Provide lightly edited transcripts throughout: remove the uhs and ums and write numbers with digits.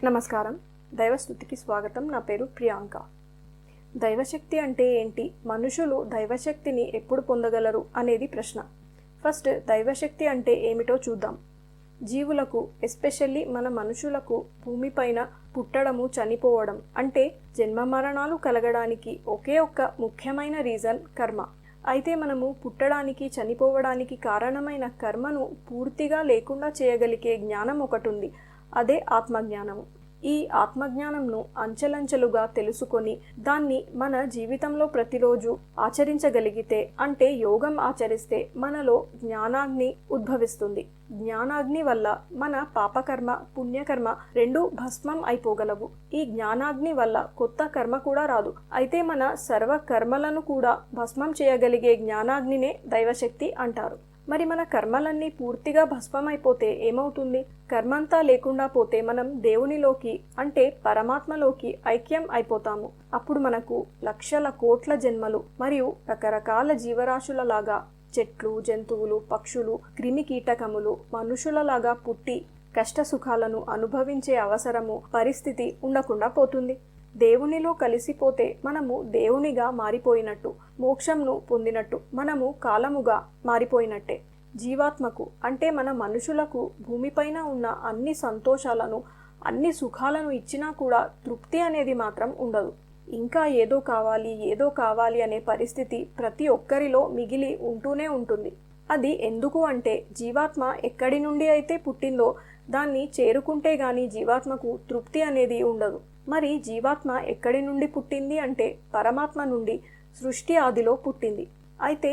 నమస్కారం. దైవస్తుతికి స్వాగతం. నా పేరు ప్రియాంక. దైవశక్తి అంటే ఏంటి? మనుషులు దైవశక్తిని ఎప్పుడు పొందగలరు అనేది ప్రశ్న. ఫస్ట్ దైవశక్తి అంటే ఏమిటో చూద్దాం. జీవులకు, ఎస్పెషల్లీ మన మనుషులకు భూమిపైన పుట్టడము, చనిపోవడం అంటే జన్మ మరణాలు కలగడానికి ఒకే ఒక్క ముఖ్యమైన రీజన్ కర్మ. అయితే మనము పుట్టడానికి, చనిపోవడానికి కారణమైన కర్మను పూర్తిగా లేకుండా చేయగలిగే జ్ఞానం ఒకటి ఉంది. అదే ఆత్మజ్ఞానము. ఈ ఆత్మజ్ఞానంను అంచెలంచెలుగా తెలుసుకొని దాన్ని మన జీవితంలో ప్రతిరోజు ఆచరించగలిగితే, అంటే యోగం ఆచరిస్తే మనలో జ్ఞానాగ్ని ఉద్భవిస్తుంది. జ్ఞానాగ్ని వల్ల మన పాపకర్మ, పుణ్యకర్మ రెండూ భస్మం అయిపోగలవు. ఈ జ్ఞానాగ్ని వల్ల కొత్త కర్మ కూడా రాదు. అయితే మన సర్వ కర్మలను కూడా భస్మం చేయగలిగే జ్ఞానాగ్నినే దైవశక్తి అంటారు. మరి మన కర్మలన్నీ పూర్తిగా భస్మమైపోతే ఏమవుతుంది? కర్మంతా లేకుండా పోతే మనం దేవునిలోకి, అంటే పరమాత్మలోకి ఐక్యం అయిపోతాము. అప్పుడు మనకు లక్షల కోట్ల జన్మలు మరియు రకరకాల జీవరాశులలాగా చెట్లు, జంతువులు, పక్షులు, క్రిమి కీటకములు, మనుషులలాగా పుట్టి కష్ట సుఖాలను అనుభవించే అవసరము, పరిస్థితి ఉండకుండా పోతుంది. దేవునిలో కలిసిపోతే మనము దేవునిగా మారిపోయినట్టు, మోక్షంను పొందినట్టు, మనము కాలముగా మారిపోయినట్టే. జీవాత్మకు, అంటే మన మనుషులకు భూమిపైన ఉన్న అన్ని సంతోషాలను, అన్ని సుఖాలను ఇచ్చినా కూడా తృప్తి అనేది మాత్రం ఉండదు. ఇంకా ఏదో కావాలి అనే పరిస్థితి ప్రతి ఒక్కరిలో మిగిలి ఉంటూనే ఉంటుంది. అది ఎందుకు అంటే, జీవాత్మ ఎక్కడి నుండి అయితే పుట్టిందో దాన్ని చేరుకుంటే గాని జీవాత్మకు తృప్తి అనేది ఉండదు. మరి జీవాత్మ ఎక్కడి నుండి పుట్టింది అంటే, పరమాత్మ నుండి, సృష్టి ఆదిలో పుట్టింది. అయితే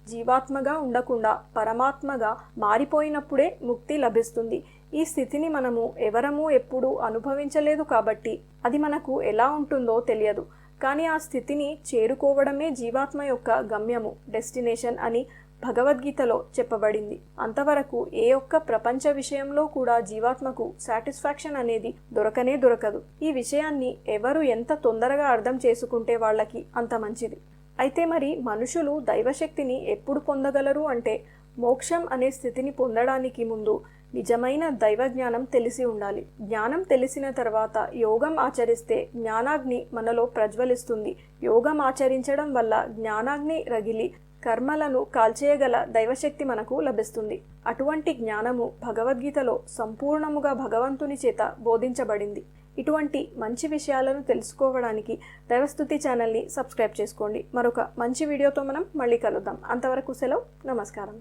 జీవాత్మగా ఉండకుండా పరమాత్మగా మారిపోయినప్పుడే ముక్తి లభిస్తుంది. ఈ స్థితిని మనము ఎవరము ఎప్పుడూ అనుభవించలేదు కాబట్టి అది మనకు ఎలా ఉంటుందో తెలియదు. కానీ ఆ స్థితిని చేరుకోవడమే జీవాత్మ యొక్క గమ్యము, డెస్టినేషన్ అని భగవద్గీతలో చెప్పబడింది. అంతవరకు ఏ ఒక్క ప్రపంచ విషయంలో కూడా జీవాత్మకు సాటిస్ఫాక్షన్ అనేది దొరకనే దొరకదు. ఈ విషయాన్ని ఎవరు ఎంత తొందరగా అర్థం చేసుకుంటే వాళ్ళకి అంత మంచిది. అయితే మరి మనుషులు దైవశక్తిని ఎప్పుడు పొందగలరు అంటే, మోక్షం అనే స్థితిని పొందడానికి ముందు నిజమైన దైవ జ్ఞానం తెలిసి ఉండాలి. జ్ఞానం తెలిసిన తర్వాత యోగం ఆచరిస్తే జ్ఞానాగ్ని మనలో ప్రజ్వలిస్తుంది. యోగం ఆచరించడం వల్ల జ్ఞానాగ్ని రగిలి కర్మలను కాల్చేయగల దైవశక్తి మనకు లభిస్తుంది. అటువంటి జ్ఞానము భగవద్గీతలో సంపూర్ణముగా భగవంతుని చేత బోధించబడింది. ఇటువంటి మంచి విషయాలను తెలుసుకోవడానికి దైవస్తుతి ఛానల్ని సబ్స్క్రైబ్ చేసుకోండి. మరొక మంచి వీడియోతో మనం మళ్ళీ కలుద్దాం. అంతవరకు సెలవు. నమస్కారం.